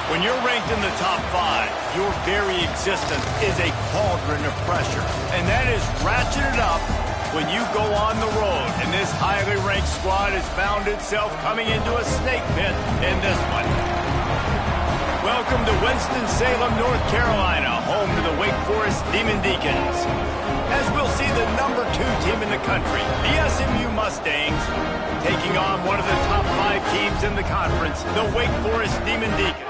When you're ranked in the top 5, your very existence is a cauldron of pressure. And that is ratcheted up when you go on the road. And this highly ranked squad has found itself coming into a snake pit in this one. Welcome to Winston-Salem, North Carolina, home to the Wake Forest Demon Deacons. As we'll see the number 2 team in the country, the SMU Mustangs, taking on one of the top 5 teams in the conference, the Wake Forest Demon Deacons.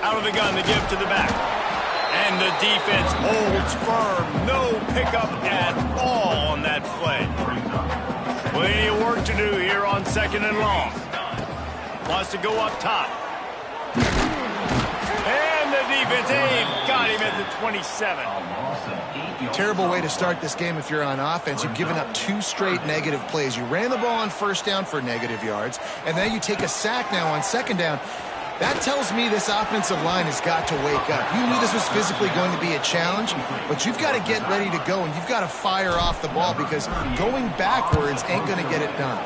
Out of the gun to give to the back. And the defense holds firm. No pickup at all on that play. Plenty of work to do here on 2nd and long. Wants to go up top. And the defense, got him at the 27. Terrible way to start this game if you're on offense. You've given up 2 straight negative plays. You ran the ball on 1st down for negative yards, and then you take a sack now on 2nd down. That tells me this offensive line has got to wake up. You knew this was physically going to be a challenge, but you've got to get ready to go, and you've got to fire off the ball because going backwards ain't going to get it done.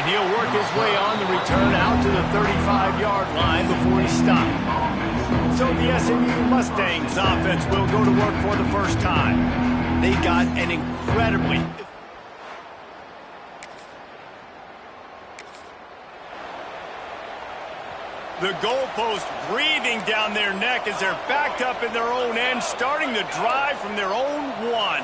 he'll work his way on the return out to the 35-yard line before he stopped. So the SMU Mustangs offense will go to work for the first time. They got an incredibly... The goalpost breathing down their neck as they're backed up in their own end, starting the drive from their own one.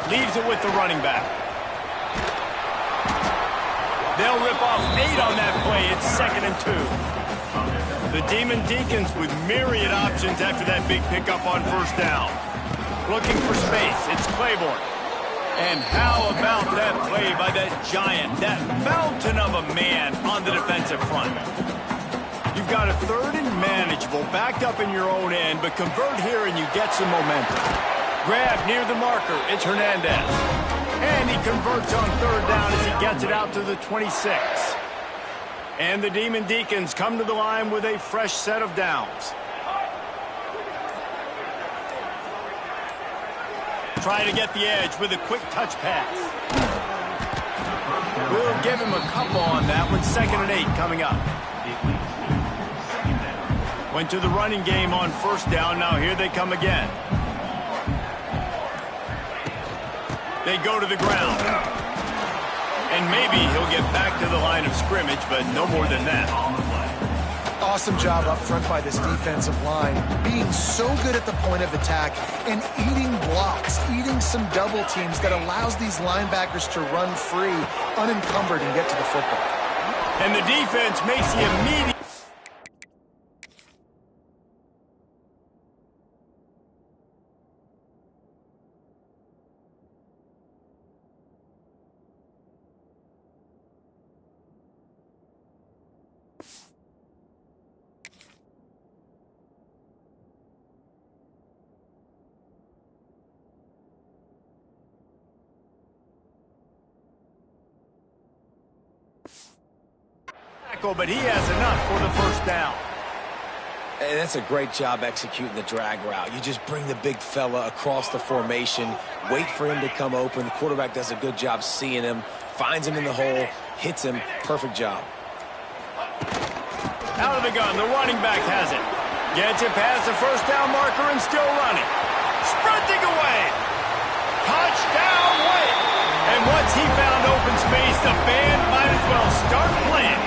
Leaves it with the running back. They'll rip off 8 on that play. It's 2nd and 2. The Demon Deacons with myriad options after that big pickup on first down. Looking for space. It's Claiborne. And how about that play by that giant, that mountain of a man on the defensive front? You've got a 3rd and manageable, backed up in your own end, but convert here and you get some momentum. Grab near the marker. It's Hernandez. And he converts on 3rd down as he gets it out to the 26. And the Demon Deacons come to the line with a fresh set of downs. Try to get the edge with a quick touch pass. We'll give him a couple on that one. 2nd and 8 coming up. Went to the running game on first down. Now here they come again. They go to the ground. And maybe he'll get back to the line of scrimmage, but no more than that. Awesome job up front by this defensive line, being so good at the point of attack and eating blocks, eating some double teams that allows these linebackers to run free, unencumbered, and get to the football. And the defense makes the immediate... but he has enough for the first down. And that's a great job executing the drag route. You just bring the big fella across the formation, wait for him to come open. The quarterback does a good job seeing him, finds him in the hole, hits him. Perfect job. Out of the gun, the running back has it. Gets it past the first down marker and still running. Sprinting away. Touchdown Wake. And once he found open space, the band might as well start playing.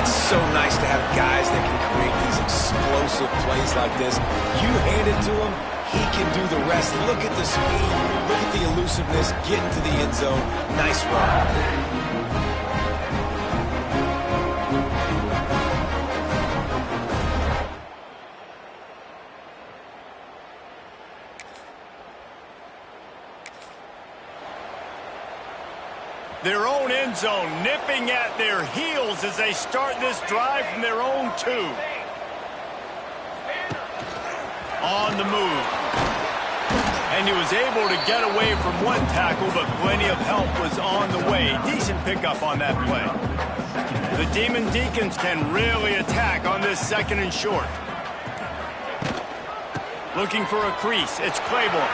It's so nice to have guys that can create these explosive plays like this. You hand it to him, he can do the rest. Look at the speed, look at the elusiveness, get into the end zone. Nice run. Their own end zone nipping at their heels as they start this drive from their own 2. On the move. And he was able to get away from one tackle, but plenty of help was on the way. Decent pickup on that play. The Demon Deacons can really attack on this 2nd and short. Looking for a crease. It's Claiborne.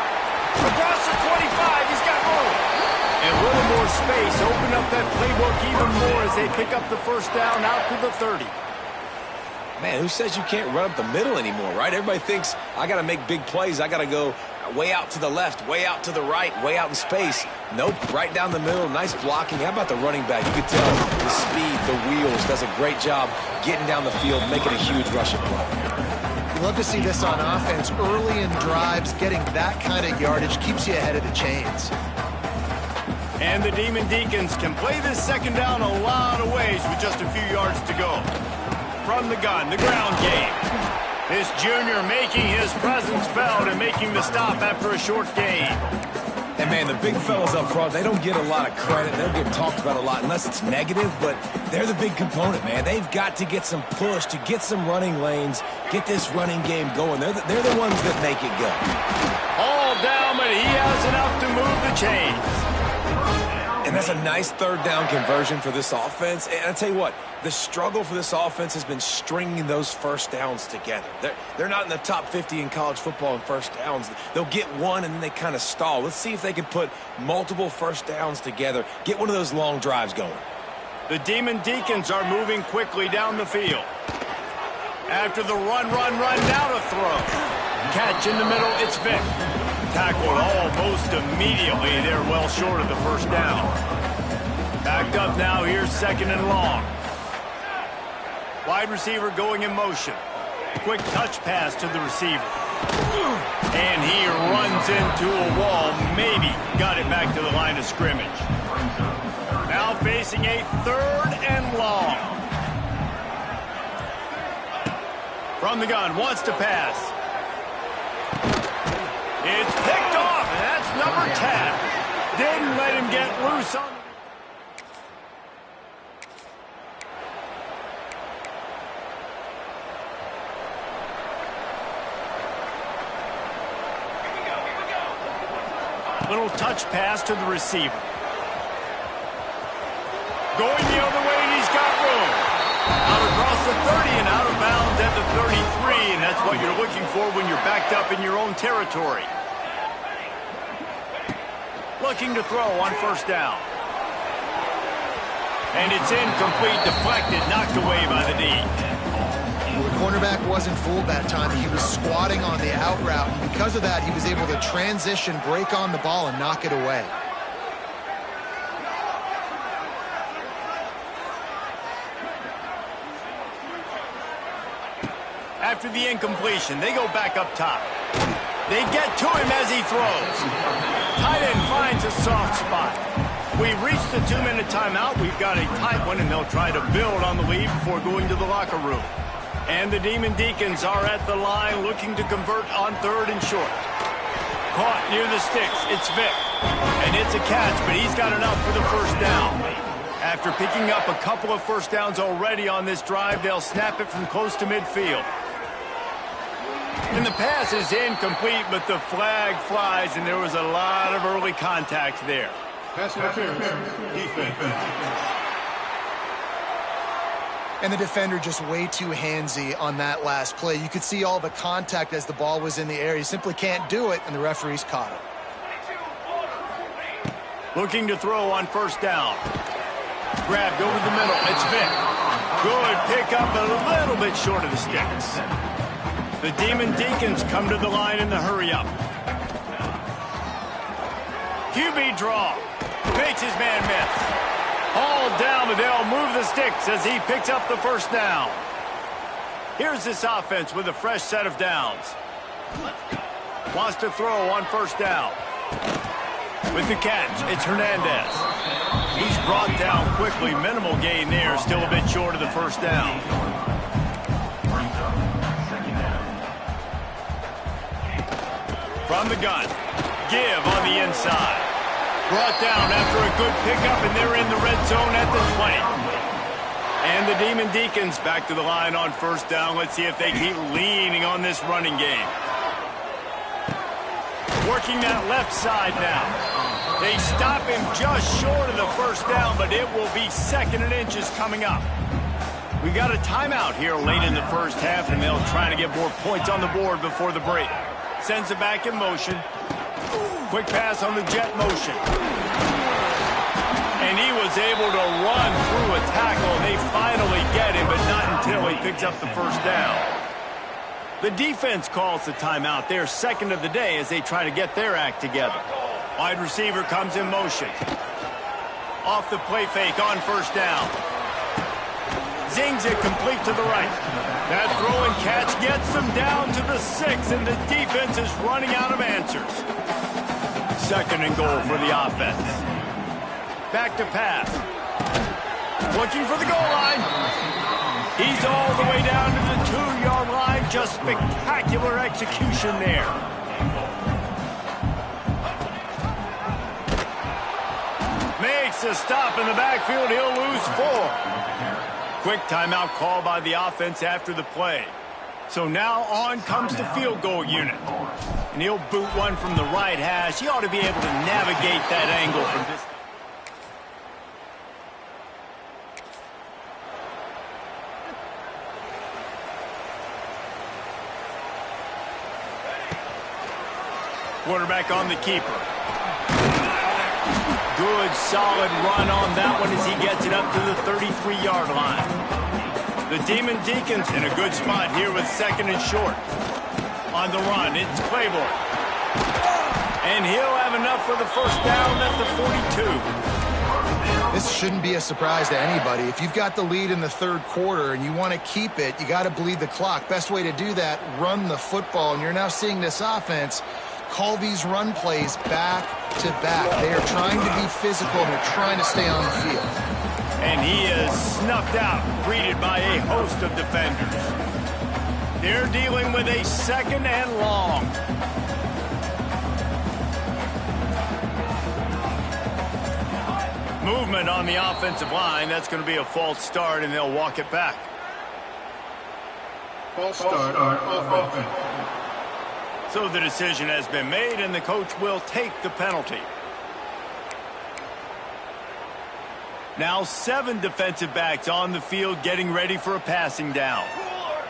Across the 25. He's got room. And a little more space, open up that playbook even more as they pick up the first down out to the 30. Man, who says you can't run up the middle anymore, right? Everybody thinks, I got to make big plays. I got to go way out to the left, way out to the right, way out in space. Nope, right down the middle, nice blocking. How about the running back? You can tell the speed, the wheels, does a great job getting down the field, making a huge rushing play. You love to see this on offense. Early in drives, getting that kind of yardage keeps you ahead of the chains. And the Demon Deacons can play this 2nd down a lot of ways with just a few yards to go. From the gun, the ground game. This junior making his presence felt and making the stop after a short gain. And, man, the big fellas up front, they don't get a lot of credit. They don't get talked about a lot unless it's negative, but they're the big component, man. They've got to get some push, to get some running lanes, get this running game going. They're the ones that make it go. All down, but he has enough to move the chains. And that's a nice third down conversion for this offense. And I tell you what, the struggle for this offense has been stringing those first downs together. They're not in the top 50 in college football in first downs. They'll get one and then they kind of stall. Let's see if they can put multiple first downs together, get one of those long drives going. The Demon Deacons are moving quickly down the field. After the run, now to throw. Catch in the middle, it's Vick. Tackled almost immediately. They're well short of the first down. Backed up now, here's 2nd and long. Wide receiver going in motion. Quick touch pass to the receiver. And he runs into a wall. Maybe got it back to the line of scrimmage. Now facing a 3rd and long. From the gun, wants to pass. It's picked off, and that's number 10. Didn't let him get loose on little touch pass to the receiver. Going the other way, and he's got room. Out across the 30 and out of bounds at the 33, and that's what you're looking for when you're backed up in your own territory. Looking to throw on first down. And it's incomplete, deflected, knocked away by the D. The cornerback wasn't fooled that time. He was squatting on the out route, and because of that, he was able to transition, break on the ball, and knock it away. After the incompletion, they go back up top. They get to him as he throws. Tight end finds a soft spot. We've reached the 2-minute timeout. We've got a tight one, and they'll try to build on the lead before going to the locker room. And the Demon Deacons are at the line looking to convert on 3rd and short. Caught near the sticks. It's Vick. And it's a catch, but he's got enough for the first down. After picking up a couple of first downs already on this drive, they'll snap it from close to midfield. And the pass is incomplete, but the flag flies, and there was a lot of early contact there. Pass interference, defense. And the defender just way too handsy on that last play. You could see all the contact as the ball was in the air. You simply can't do it, and the referees caught it. Looking to throw on first down. Grabbed over the middle. It's Vick. Good pick up, a little bit short of the sticks. The Demon Deacons come to the line in the hurry-up. QB draw. Makes his man miss. All down, but they'll move the sticks as he picks up the first down. Here's this offense with a fresh set of downs. Wants to throw on first down. With the catch, it's Hernandez. He's brought down quickly. Minimal gain there, still a bit short of the first down. From the gun, give on the inside. Brought down after a good pickup, and they're in the red zone at the 20. And the Demon Deacons back to the line on first down. Let's see if they keep leaning on this running game. Working that left side now. They stop him just short of the first down, but it will be 2nd and inches coming up. We got a timeout here late in the first half, and they'll try to get more points on the board before the break. Sends it back in motion. Quick pass on the jet motion. And he was able to run through a tackle. They finally get him, but not until he picks up the first down. The defense calls the timeout. They're 2nd of the day as they try to get their act together. Wide receiver comes in motion. Off the play fake on first down. Zings it complete to the right. That throw and catch gets them down to the 6, and the defense is running out of answers. 2nd and goal for the offense. Back to pass. Looking for the goal line. He's all the way down to the 2-yard line. Just spectacular execution there. Makes a stop in the backfield. He'll lose 4. Quick timeout call by the offense after the play. So now on comes the field goal unit. And he'll boot one from the right hash. He ought to be able to navigate that angle from this. Quarterback on the keeper. Good, solid run on that one as he gets it up to the 33-yard line. The Demon Deacons in a good spot here with second and short. On the run, it's Claiborne. And he'll have enough for the first down at the 42. This shouldn't be a surprise to anybody. If you've got the lead in the third quarter and you want to keep it, you got to bleed the clock. Best way to do that, run the football. And you're now seeing this offense call these run plays back to back. They are trying to be physical and they're trying to stay on the field. And he is snuffed out, greeted by a host of defenders. They're dealing with a second and long. Movement on the offensive line. That's going to be a false start, and they'll walk it back. False start on offense. So the decision has been made, and the coach will take the penalty. Now 7 defensive backs on the field getting ready for a passing down.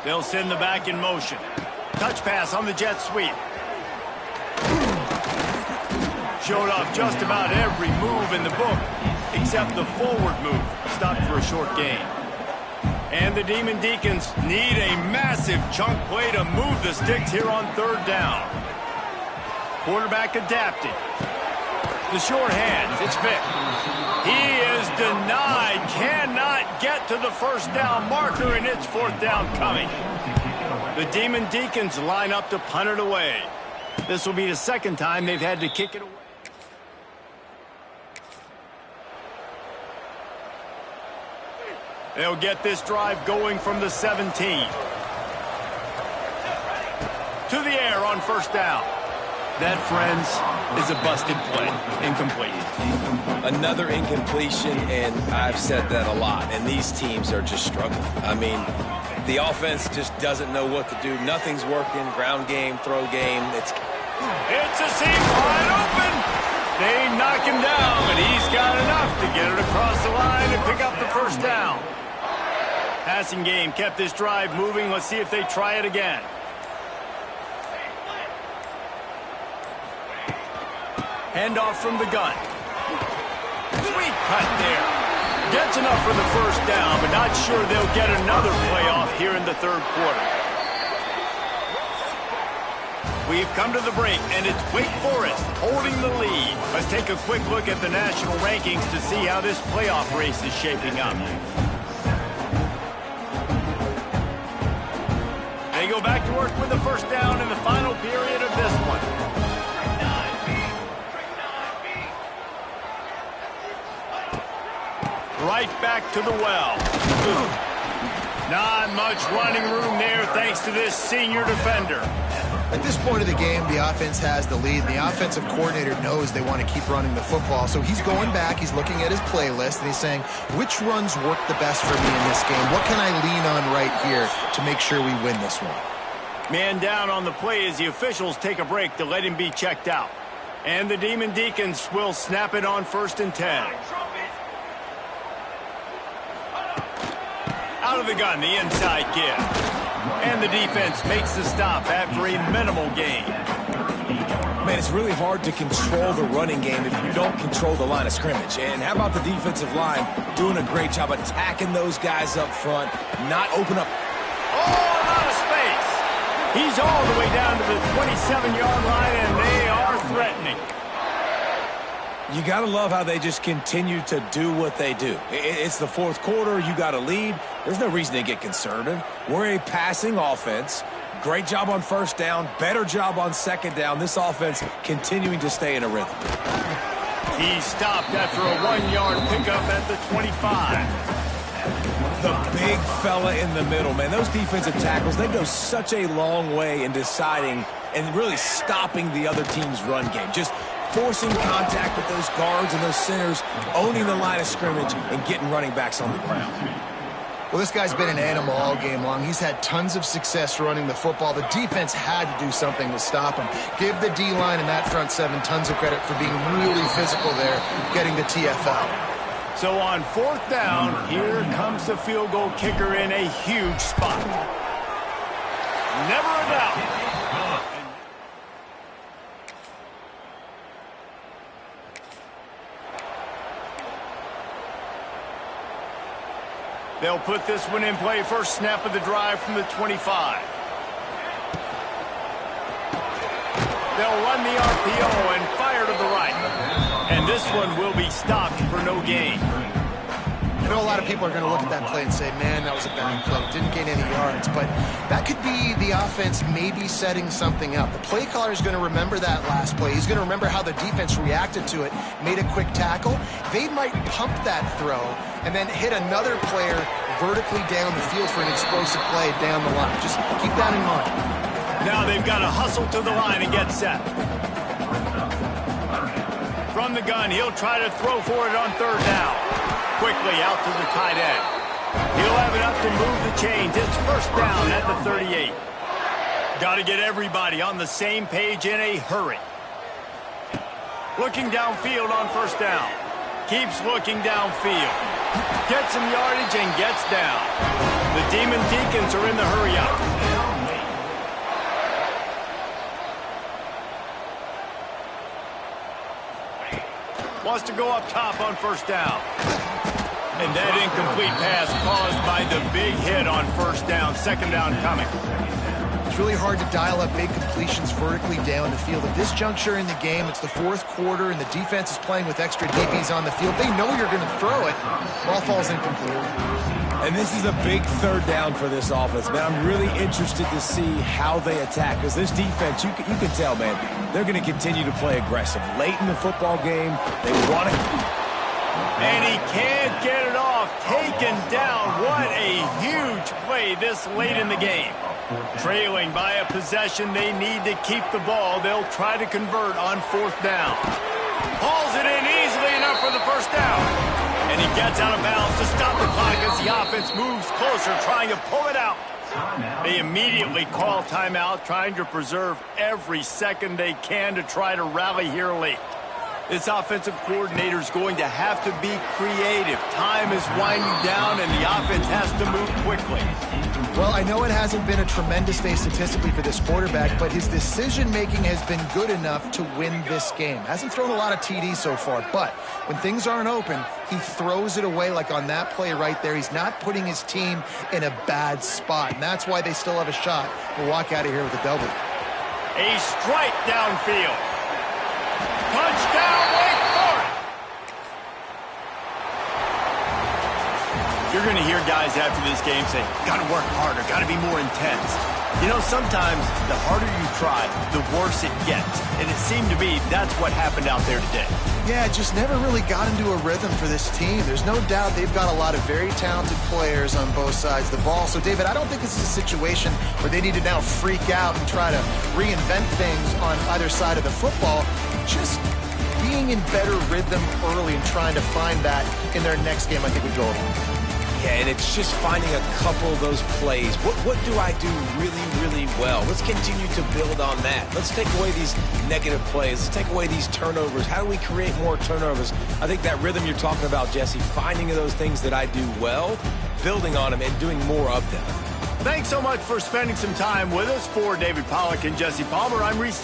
They'll send the back in motion. Touch pass on the jet sweep. Showed off just about every move in the book except the forward move. Stopped for a short gain. And the Demon Deacons need a massive chunk play to move the sticks here on third down. Quarterback adapting. The short hands, it's Vick. He is denied, cannot get to the first down marker, and it's fourth down coming. The Demon Deacons line up to punt it away. This will be the second time they've had to kick it away. They'll get this drive going from the 17. To the air on first down. That, friends, is a busted play. Incomplete. Another incompletion, and I've said that a lot, and these teams are just struggling. I mean, the offense just doesn't know what to do. Nothing's working. Ground game, throw game. It's a seam wide open. They knock him down, but he's got enough to get it across the line and pick up the first down. Passing game kept this drive moving. Let's see if they try it again. Handoff from the gun. Sweet cut there. Gets enough for the first down, but not sure they'll get another playoff here in the third quarter. We've come to the break, and it's Wake Forest holding the lead. Let's take a quick look at the national rankings to see how this playoff race is shaping up. They go back to work with the first down in the final period of this one. Right back to the well. Not much running room there thanks to this senior defender. At this point of the game, the offense has the lead, and the offensive coordinator knows they want to keep running the football. So he's going back, he's looking at his playlist, and he's saying, which runs work the best for me in this game? What can I lean on right here to make sure we win this one? Man down on the play as the officials take a break to let him be checked out. And the Demon Deacons will snap it on 1st and 10. Out of the gun, the inside give. And the defense makes the stop after a minimal gain. Man, it's really hard to control the running game if you don't control the line of scrimmage. And how about the defensive line doing a great job attacking those guys up front, not open up. Oh, out of space. He's all the way down to the 27-yard line, and they are threatening. You got to love how they just continue to do what they do. It's the fourth quarter. You got a lead. There's no reason to get conservative. We're a passing offense. Great job on first down. Better job on second down. This offense continuing to stay in a rhythm. He stopped after a 1-yard pickup at the 25. The big fella in the middle, man. Those defensive tackles, they go such a long way in deciding and really stopping the other team's run game. Just forcing contact with those guards and those centers, owning the line of scrimmage, and getting running backs on the ground. Well, this guy's been an animal all game long. He's had tons of success running the football. The defense had to do something to stop him. Give the D-line and that front seven tons of credit for being really physical there, getting the TFL. So on 4th down, here comes the field goal kicker in a huge spot. Never a doubt. They'll put this one in play first snap of the drive from the 25. They'll run the RPO and fire to the right. And this one will be stopped for no gain. I know a lot of people are going to look at that play and say, man, that was a bad play. Didn't gain any yards. But that could be the offense maybe setting something up. The play caller is going to remember that last play. He's going to remember how the defense reacted to it, made a quick tackle. They might pump that throw and then hit another player vertically down the field for an explosive play down the line. Just keep that in mind. Now they've got to hustle to the line and get set. From the gun, he'll try to throw for it on third down. Quickly out to the tight end. He'll have enough to move the chains. It's first down at the 38. Got to get everybody on the same page in a hurry. Looking downfield on first down. Keeps looking downfield. Gets some yardage and gets down. The Demon Deacons are in the hurry-up. Wants to go up top on first down. And that incomplete pass caused by the big hit on first down. Second down coming. It's really hard to dial up big completions vertically down the field. At this juncture in the game, it's the fourth quarter, and the defense is playing with extra DBs on the field. They know you're going to throw it. Ball falls incomplete. And this is a big third down for this offense, man. I'm really interested to see how they attack, because this defense, you can tell, man, they're going to continue to play aggressive. Late in the football game, they want to... And he can't get it off. Taken down. What a huge play this late in the game. Trailing by a possession, they need to keep the ball. They'll try to convert on fourth down. Hauls it in easily enough for the first down. And he gets out of bounds to stop the clock as the offense moves closer, trying to pull it out. They immediately call timeout, trying to preserve every second they can to try to rally here late. This offensive coordinator is going to have to be creative. Time is winding down, and the offense has to move quickly. Well, I know it hasn't been a tremendous day statistically for this quarterback, but his decision-making has been good enough to win this game. Hasn't thrown a lot of TDs so far, but when things aren't open, he throws it away like on that play right there. He's not putting his team in a bad spot, and that's why they still have a shot to walk out of here with a W. A strike downfield. Touchdown, Wake Forest! You're going to hear guys after this game say, got to work harder, got to be more intense. You know, sometimes the harder you try, the worse it gets. And it seemed to me that's what happened out there today. Yeah, it just never really got into a rhythm for this team. There's no doubt they've got a lot of very talented players on both sides of the ball. So, David, I don't think this is a situation where they need to now freak out and try to reinvent things on either side of the football. Just being in better rhythm early and trying to find that in their next game, I think, would go over. Yeah, and it's just finding a couple of those plays. What do I do really, really well? Let's continue to build on that. Let's take away these negative plays. Let's take away these turnovers. How do we create more turnovers? I think that rhythm you're talking about, Jesse, finding those things that I do well, building on them, and doing more of them. Thanks so much for spending some time with us. For David Pollack and Jesse Palmer, I'm Reese.